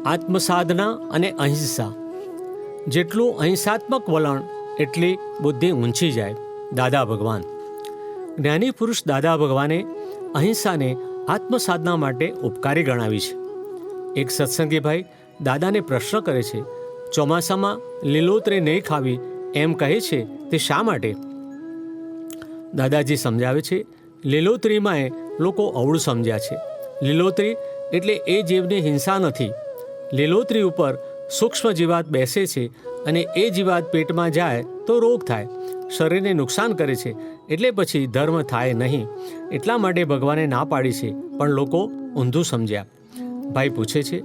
આત્મસાધના અને અહિંસા. જેટલું અહિંસાત્મક વલણ એટલી બુદ્ધિ ઊંચી જાય. દાદા ભગવાન. જ્ઞાની પુરુષ દાદા ભગવાને અહિંસાને આત્મસાધના માટે ઉપકારી ગણાવી છે. એક સત્સંગી ભાઈ દાદાને પ્રશ્ન કરે છે, ચોમાસામાં લીલોતરી નહીં ખાવી એમ કહે છે તે શા માટે? દાદાજી સમજાવે છે, લીલોતરીમાં લોકો અવળું સમજ્યા છે. લીલોતરી એટલે એ જીવની હિંસા નથી. લીલોતરી ઉપર સૂક્ષ્મ જીવાત બેસે છે અને એ જીવાત પેટમાં જાય તો રોગ થાય, શરીરને નુકસાન કરે છે, એટલે પછી ધર્મ થાય નહીં. એટલા માટે ભગવાને ના પાડી છે, પણ લોકો ઊંધું સમજ્યા. ભાઈ પૂછે છે,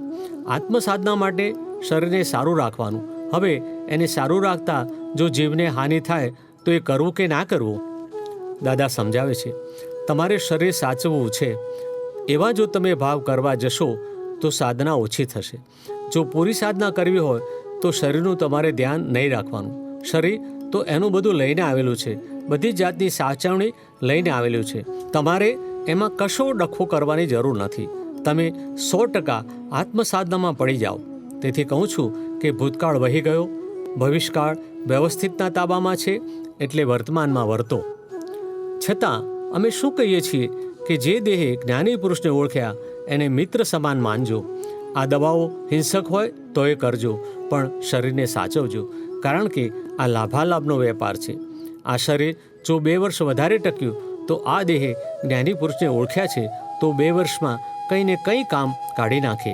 આત્મસાધના માટે શરીરને સારું રાખવાનું. હવે એને સારું રાખતા જો જીવને હાનિ થાય તો એ કરવું કે ના કરવું? દાદા સમજાવે છે, તમારે શરીર સાચવવું છે એવા જો તમે ભાવ કરવા જશો તો સાધના ઓછી થશે. જો પૂરી સાધના કરવી હોય તો શરીરનું તમારે ધ્યાન નહીં રાખવાનું. શરીર તો એનું બધું લઈને આવેલું છે, બધી જાતની સાચવણી લઈને આવેલું છે. તમારે એમાં કશો ડખો કરવાની જરૂર નથી. તમે 100% આત્મસાધનામાં પડી જાઓ. તેથી કહું છું કે ભૂતકાળ વહી ગયો, ભવિષ્યકાળ વ્યવસ્થિતના તાબામાં છે, એટલે વર્તમાનમાં વર્તો. છતાં અમે શું કહીએ છીએ કે જે દેહે જ્ઞાની પુરુષને ઓળખ્યા એને મિત્ર સમાન માનજો. આ દવાઓ હિંસક હોય તો એ કરજો, પણ શરીરને સાચવજો, કારણ કે આ લાભાલાભનો વેપાર છે. આ શરીર જો 2 વર્ષ વધારે ટક્યું તો આ દેહે જ્ઞાની પુરુષને ઓળખ્યા છે તો 2 વર્ષમાં કંઈ ને કંઈ કામ કાઢી નાખે.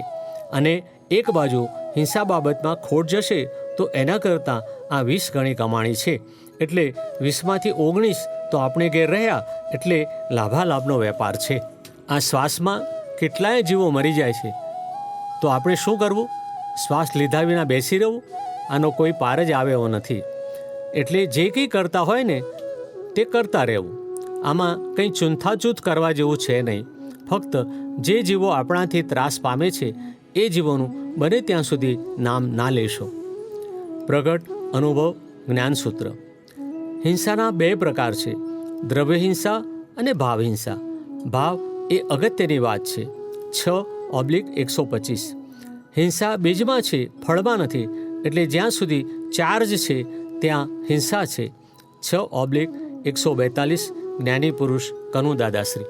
અને એક બાજુ હિંસા બાબતમાં ખોટ જશે તો એના કરતાં આ 20 ગણી કમાણી છે. એટલે 20માંથી 19 તો આપણે ઘેર રહ્યા, એટલે લાભાલાભનો વેપાર છે. આ શ્વાસમાં કેટલાય જીવો મરી જાય છે, તો આપણે શું કરવું? શ્વાસ લીધા વિના બેસી રહેવું? આનો કોઈ પાર જ આવે એવો નથી. એટલે જે કંઈ કરતા હોય ને તે કરતા રહેવું. આમાં કંઈ ચૂંથાચૂથ કરવા જેવું છે નહીં. ફક્ત જે જીવો આપણાથી ત્રાસ પામે છે એ જીવોનું બને ત્યાં સુધી નામ ના લેશો. પ્રગટ અનુભવ જ્ઞાનસૂત્ર. હિંસાના 2 પ્રકાર છે, દ્રવ્ય હિંસા અને ભાવ હિંસા. ભાવ એ અગત્યની વાત છે. 6/125. હિંસા બીજમાં છે, ફળમાં નથી. એટલે જ્યાં સુધી ચાર્જ છે ત્યાં હિંસા છે. 6/142. જ્ઞાની પુરુષ કનુ દાદાશ્રી.